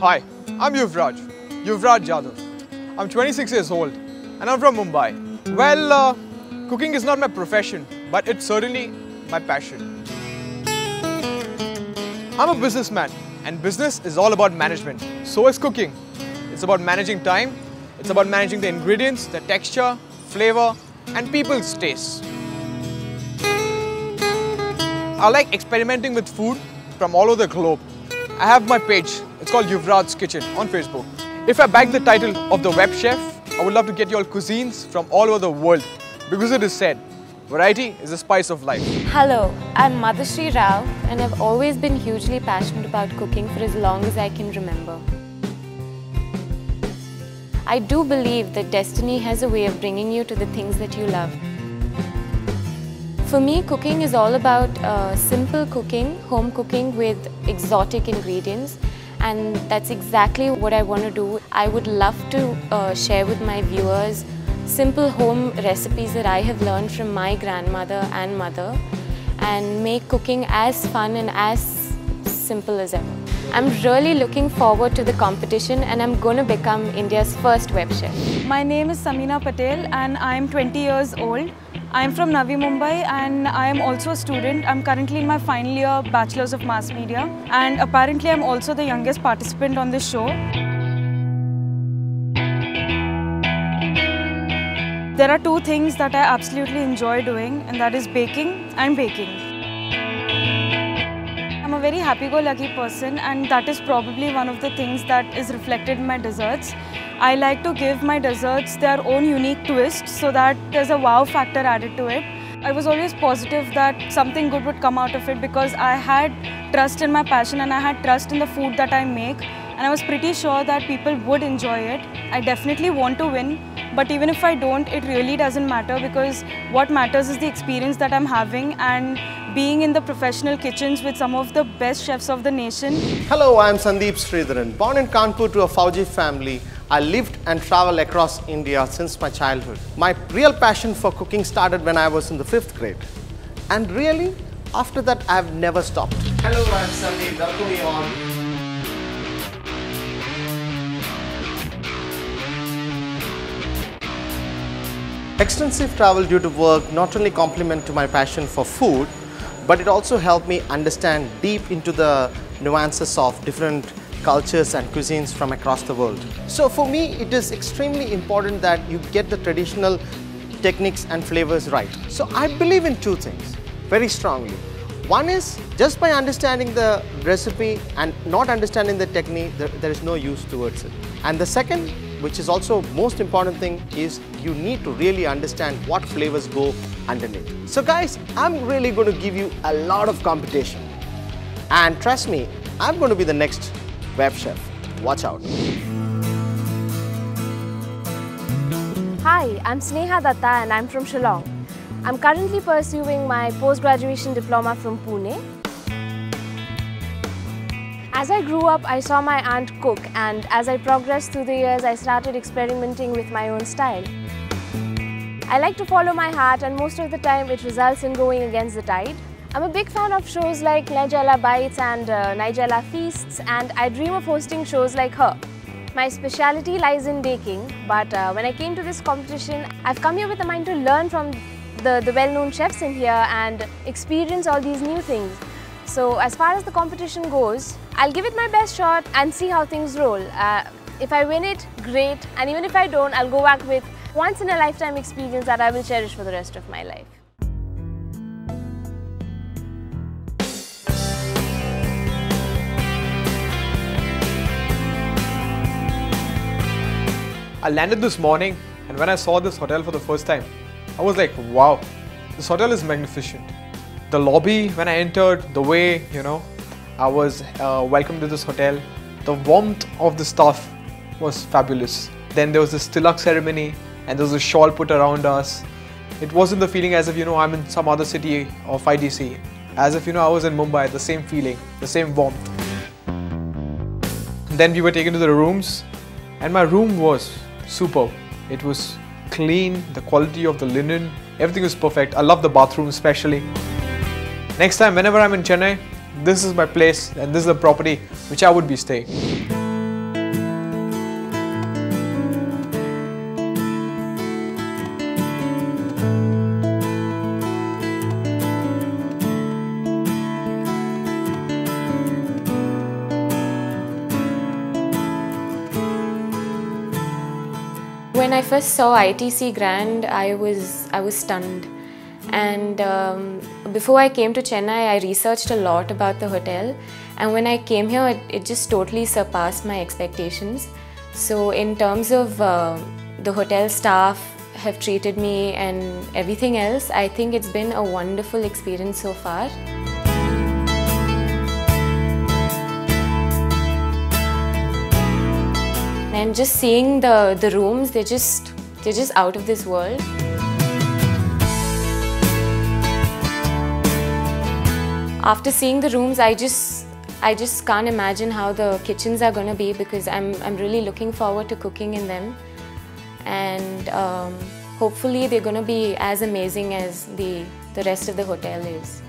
Hi, I'm Yuvraj Jadhav. I'm 26 years old and I'm from Mumbai. Well, cooking is not my profession, but it's certainly my passion. I'm a businessman and business is all about management. So is cooking. It's about managing time, it's about managing the ingredients, the texture, flavor and people's tastes. I like experimenting with food from all over the globe. I have my page, it's called Yuvraj's Kitchen on Facebook. If I bag the title of the WebChef, I would love to get you all cuisines from all over the world because it is said, variety is the spice of life. Hello, I'm Madhushree Rao and I've always been hugely passionate about cooking for as long as I can remember. I do believe that destiny has a way of bringing you to the things that you love. For me, cooking is all about simple cooking, home cooking with exotic ingredients, and that's exactly what I want to do. I would love to share with my viewers simple home recipes that I have learned from my grandmother and mother and make cooking as fun and as simple as ever. I'm really looking forward to the competition and I'm going to become India's first web chef. My name is Samina Patel and I'm 20 years old. I'm from Navi Mumbai and I am also a student. I'm currently in my final year Bachelor's of Mass Media and apparently I'm also the youngest participant on this show. There are two things that I absolutely enjoy doing, and that is baking and baking. I'm a very happy-go-lucky person and that is probably one of the things that is reflected in my desserts. I like to give my desserts their own unique twist so that there's a wow factor added to it. I was always positive that something good would come out of it because I had trust in my passion and I had trust in the food that I make, and I was pretty sure that people would enjoy it. I definitely want to win, but even if I don't, it really doesn't matter because what matters is the experience that I'm having and being in the professional kitchens with some of the best chefs of the nation. Hello, I'm Sandeep Sreedharan. Born in Kanpur to a Fauji family, I lived and traveled across India since my childhood. My real passion for cooking started when I was in the 5th grade. And really, after that, I've never stopped. Hello, I'm Sandeep. Welcome you all. Extensive travel due to work not only complement to my passion for food, but it also helped me understand deep into the nuances of different cultures and cuisines from across the world. So for me, it is extremely important that you get the traditional techniques and flavors right. So I believe in two things very strongly. One is just by understanding the recipe and not understanding the technique, there is no use towards it. And the second, which is also most important thing, is you need to really understand what flavors go underneath. So guys, I'm really going to give you a lot of competition. And trust me, I'm going to be the next web chef. Watch out. Hi, I'm Sneha Dutta and I'm from Shillong. I'm currently pursuing my post-graduation diploma from Pune. As I grew up, I saw my aunt cook, and as I progressed through the years, I started experimenting with my own style. I like to follow my heart, and most of the time it results in going against the tide. I'm a big fan of shows like Nigella Bites and Nigella Feasts, and I dream of hosting shows like her. My speciality lies in baking, but when I came to this competition, I've come here with a mind to learn from the well-known chefs in here and experience all these new things. So as far as the competition goes, I'll give it my best shot and see how things roll. If I win it, great, and even if I don't, I'll go back with once-in-a-lifetime experience that I will cherish for the rest of my life. I landed this morning and when I saw this hotel for the first time, I was like, wow, this hotel is magnificent. The lobby, when I entered, the way, I was welcomed to this hotel, the warmth of the staff was fabulous. Then there was this tilak ceremony and there was a shawl put around us. It wasn't the feeling as if, I'm in some other city of ITC. As if, I was in Mumbai, the same feeling, the same warmth. Then we were taken to the rooms and my room was superb. It was clean, the quality of the linen, everything was perfect. I love the bathroom especially. Next time, whenever I'm in Chennai, this is my place and this is the property which I would be staying. when I first saw ITC Grand, I was stunned. And before I came to Chennai, I researched a lot about the hotel. And when I came here, it just totally surpassed my expectations. So in terms of the hotel staff have treated me and everything else, I think it's been a wonderful experience so far. And just seeing the rooms, they're just out of this world. After seeing the rooms, I just can't imagine how the kitchens are going to be, because I'm really looking forward to cooking in them. And hopefully they're going to be as amazing as the rest of the hotel is.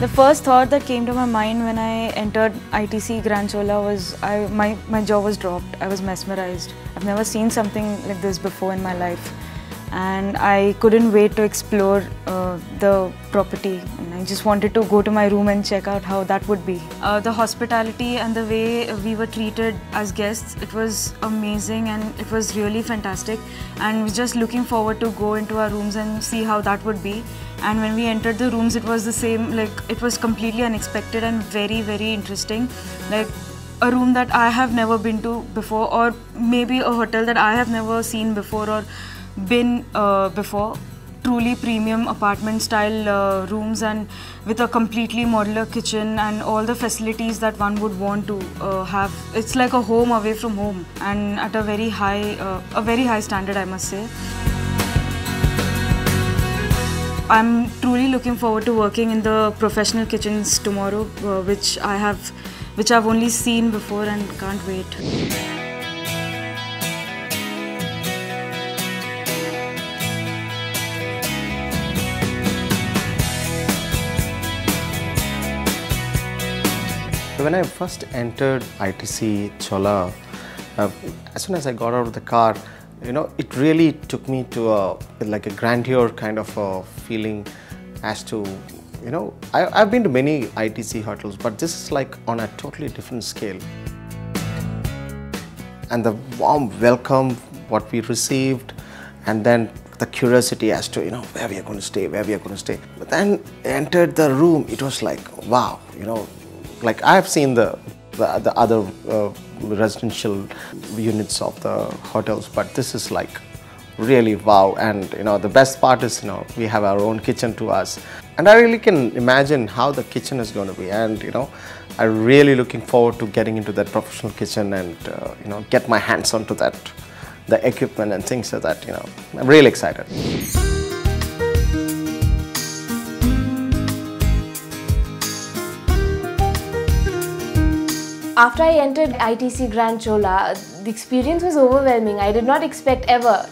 The first thought that came to my mind when I entered ITC Grand Chola was my jaw was dropped. I was mesmerized. I've never seen something like this before in my life. And I couldn't wait to explore the property. And I just wanted to go to my room and check out how that would be. The hospitality and the way we were treated as guests, it was amazing and it was really fantastic. And we're just looking forward to go into our rooms and see how that would be. And when we entered the rooms, it was the same, like it was completely unexpected and very, very interesting. Like a room that I have never been to before, or maybe a hotel that I have never seen before or been before. Truly premium apartment style rooms, and with a completely modular kitchen and all the facilities that one would want to have. It's like a home away from home, and at a very high standard, I must say. I'm truly looking forward to working in the professional kitchens tomorrow, which I've only seen before and can't wait. When I first entered ITC Chola, as soon as I got out of the car, it really took me to like a grandeur kind of a feeling as to, I've been to many ITC hotels, but this is like on a totally different scale. And the warm welcome, what we received, and then the curiosity as to, where we are going to stay, But then entered the room, it was like, wow, like I have seen the other residential units of the hotels, but this is like really wow. And the best part is we have our own kitchen to us, and I really can imagine how the kitchen is going to be. And I'm really looking forward to getting into that professional kitchen and get my hands onto that, the equipment and things like that. I'm really excited. After I entered ITC Grand Chola, the experience was overwhelming. I did not expect ever.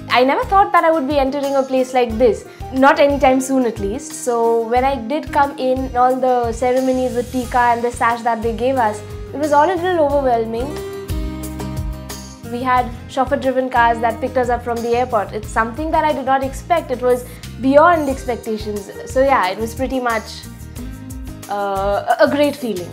I never thought that I would be entering a place like this, not anytime soon at least. So when I did come in, all the ceremonies with tika and the sash that they gave us, it was all a little overwhelming. We had chauffeur-driven cars that picked us up from the airport. It's something that I did not expect. It was beyond expectations. So yeah, it was pretty much a great feeling.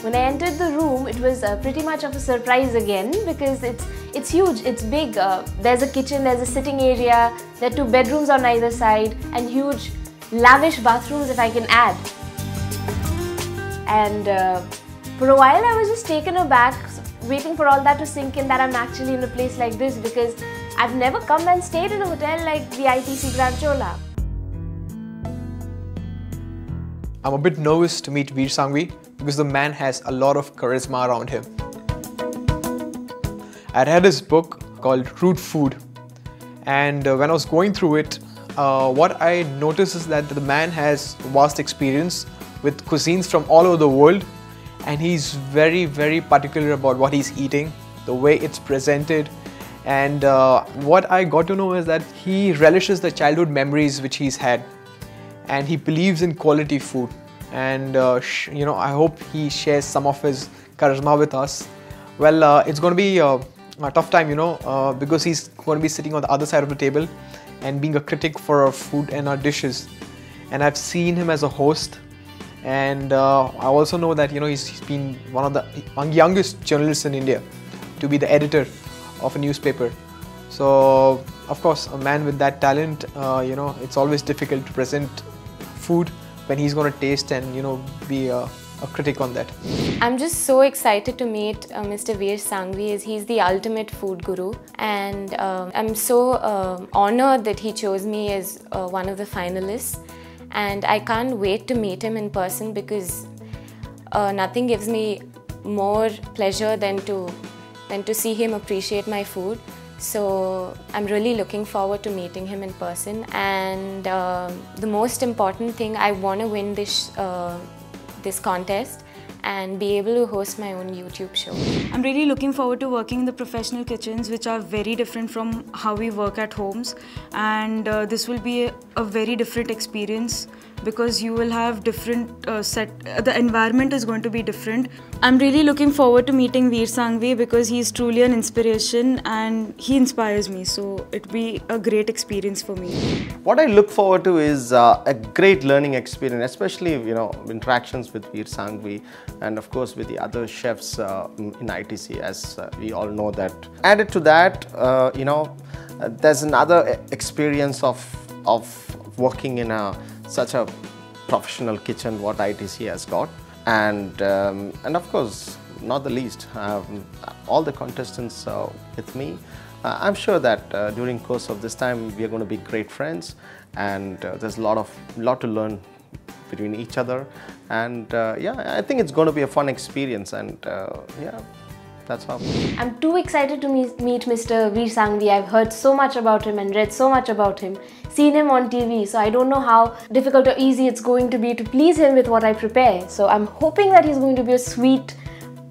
When I entered the room, it was pretty much of a surprise again, because it's huge, it's big. There's a kitchen, there's a sitting area, there are 2 bedrooms on either side, and huge lavish bathrooms if I can add. And for a while I was just taken aback, waiting for all that to sink in, that I'm actually in a place like this, because I've never come and stayed in a hotel like the ITC Grand Chola. I'm a bit nervous to meet Vir Sanghvi because the man has a lot of charisma around him. I read his book called Root Food, and when I was going through it, what I noticed is that the man has vast experience with cuisines from all over the world, and he's very, very particular about what he's eating, the way it's presented. And what I got to know is that he relishes the childhood memories which he's had, and he believes in quality food. And I hope he shares some of his charisma with us. Well, it's going to be a tough time, because he's going to be sitting on the other side of the table and being a critic for our food and our dishes. and I've seen him as a host, and I also know that he's been one of the youngest journalists in India to be the editor of a newspaper. So of course, a man with that talent, it's always difficult to present food when he's going to taste and be a critic on that. I'm just so excited to meet Mr. Vir Sanghvi, as he's the ultimate food guru, and I'm so honored that he chose me as one of the finalists, and I can't wait to meet him in person, because nothing gives me more pleasure than to see him appreciate my food. So I'm really looking forward to meeting him in person, and the most important thing, I want to win this contest and be able to host my own YouTube show. I'm really looking forward to working in the professional kitchens, which are very different from how we work at homes, and this will be a very different experience, because you will have different the environment is going to be different. I'm really looking forward to meeting Vir Sanghvi, because he's truly an inspiration and he inspires me, so it'll be a great experience for me. What I look forward to is a great learning experience, especially interactions with Vir Sanghvi, and of course with the other chefs in ITC, as we all know that. Added to that, there's another experience of working in such a professional kitchen what ITC has got, and of course, not the least, all the contestants with me. I'm sure that during course of this time we are going to be great friends, and there's a lot to learn between each other, and yeah, I think it's going to be a fun experience, and yeah, that's how. I'm too excited to meet Mr. Vir Sanghvi. I've heard so much about him and read so much about him, seen him on TV, so I don't know how difficult or easy it's going to be to please him with what I prepare. So I'm hoping that he's going to be a sweet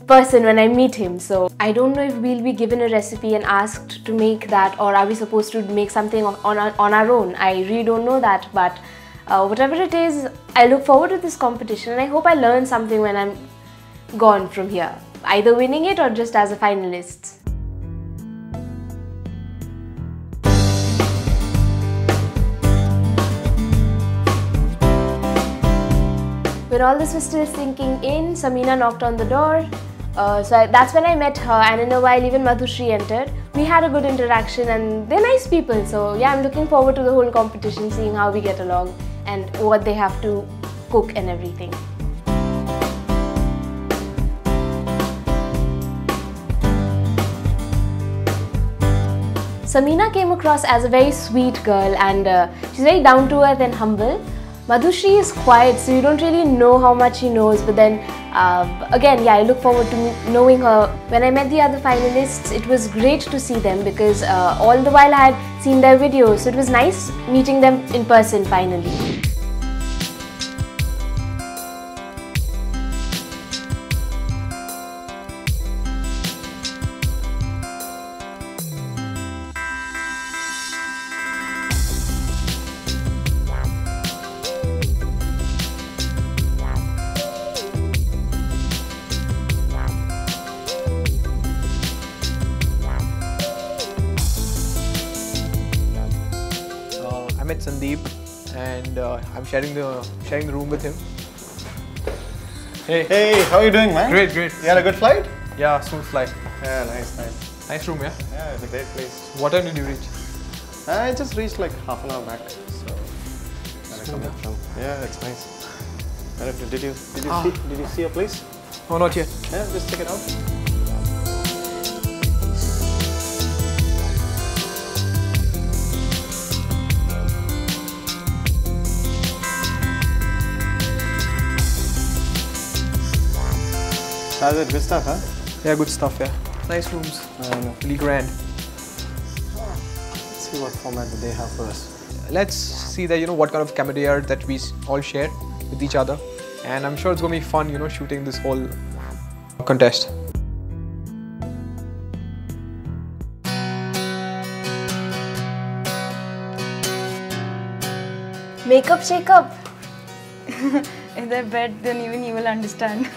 person when I meet him. So I don't know if we'll be given a recipe and asked to make that, or are we supposed to make something on our own. I really don't know that, but whatever it is, I look forward to this competition, and I hope I learn something when I'm gone from here, either winning it or just as a finalist. When all this was still sinking in, Samina knocked on the door. That's when I met her, and in a while even Madhushree entered. We had a good interaction, and they're nice people. So yeah, I'm looking forward to the whole competition, seeing how we get along and what they have to cook and everything. Samina came across as a very sweet girl, and she's very down to earth and humble. Madhushree is quiet, so you don't really know how much she knows, but then again, yeah, I look forward to knowing her. When I met the other finalists, it was great to see them, because all the while I had seen their videos, so it was nice meeting them in person finally. I met Sandeep, and I'm sharing the room with him. Hey, how are you doing, man? Great. You had a good flight? Yeah, smooth flight. Yeah, nice. Nice room, yeah? Yeah, it's a great place. What time did you reach? I just reached like half an hour back, so yeah, it's nice. Did you see a place? Oh, not yet. Yeah, just check it out. That's it, good stuff, huh? Yeah, good stuff, yeah. Nice rooms. Really grand. Let's see what format do they have for us. Let's see that, what kind of camaraderie that we all share with each other. And I'm sure it's going to be fun, shooting this whole contest. Makeup shake up. If they're bad, then even you will understand.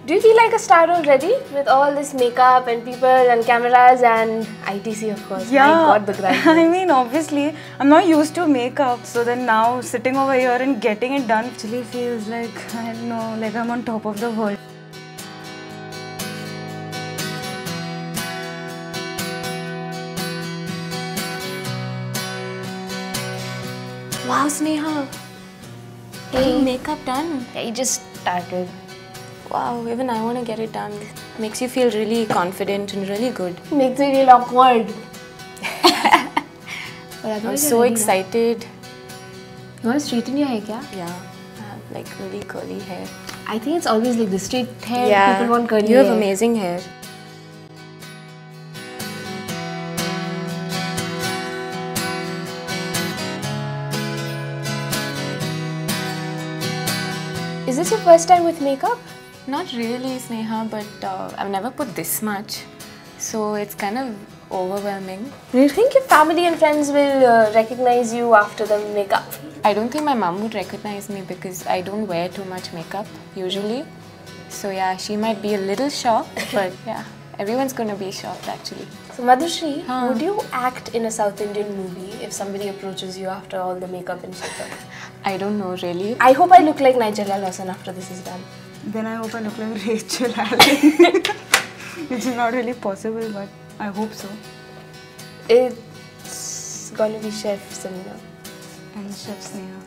Do you feel like a star already with all this makeup and people and cameras and ITC, of course? Yeah, My God, the grind. I mean, obviously, I'm not used to makeup, so then now sitting over here and getting it done actually feels like, I don't know, like I'm on top of the world. Wow, Sneha. Hey. Makeup done. I just started. Wow, even I want to get it done. Makes you feel really confident and really good. Makes me feel awkward. I'm so excited. You want to straighten your hair, kya? Yeah, I have like really curly hair. I think it's always like the straight hair. People want curly you hair. have amazing hair. Is this your first time with makeup? Not really, Sneha, but I've never put this much. So it's kind of overwhelming. Do you think your family and friends will recognize you after the makeup? I don't think my mom would recognize me because I don't wear too much makeup usually. So yeah, she might be a little shocked, but yeah, everyone's gonna be shocked actually. So Madhushree, would you act in a South Indian movie if somebody approaches you after all the makeup and shit? I don't know really. I hope I look like Nigella Lawson after this is done. Then I hope I look like Rachel Allen. Which is not really possible, but I hope so. It's gonna be Chef Samina. And Chef Sneha.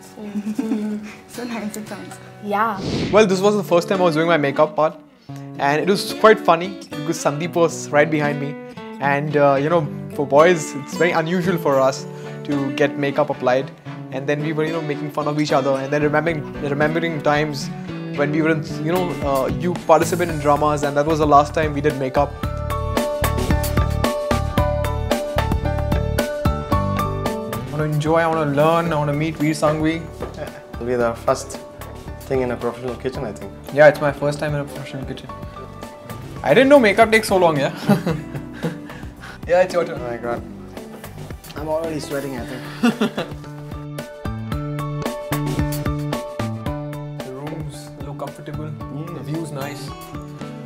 So nice it sounds. Yeah. Well, this was the first time I was doing my makeup part, and it was quite funny because Sandeep was right behind me, and you know, for boys it's very unusual for us to get makeup applied, and then we were, you know, making fun of each other, and then remembering times when we were in, you know, you participate in dramas, and that was the last time we did makeup. I want to enjoy, I want to learn, I want to meet Vir Sanghvi. It'll be the first thing in a professional kitchen, I think. Yeah, it's my first time in a professional kitchen. I didn't know makeup takes so long, yeah? Yeah, it's your turn. Oh my god. I'm already sweating, I think. The rooms look comfortable, the view's nice.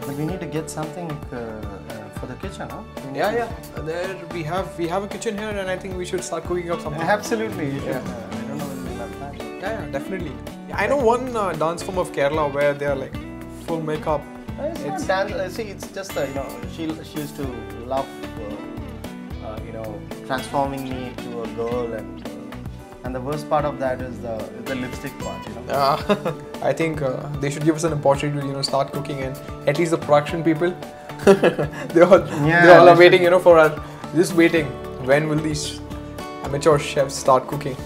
But we need to get something for the kitchen, huh? Yeah. There we have a kitchen here, and I think we should start cooking up something. Absolutely. Yeah. I don't know whether we'll have time. Yeah, definitely. I know one dance form of Kerala where they are like full makeup. It's dance. See, it's just you know, she used to love you know, transforming me to a girl, and the worst part of that is the lipstick part, you know. I think they should give us an opportunity to, you know, start cooking, and at least the production people, they all are waiting, you know, for just waiting. When will these amateur chefs start cooking?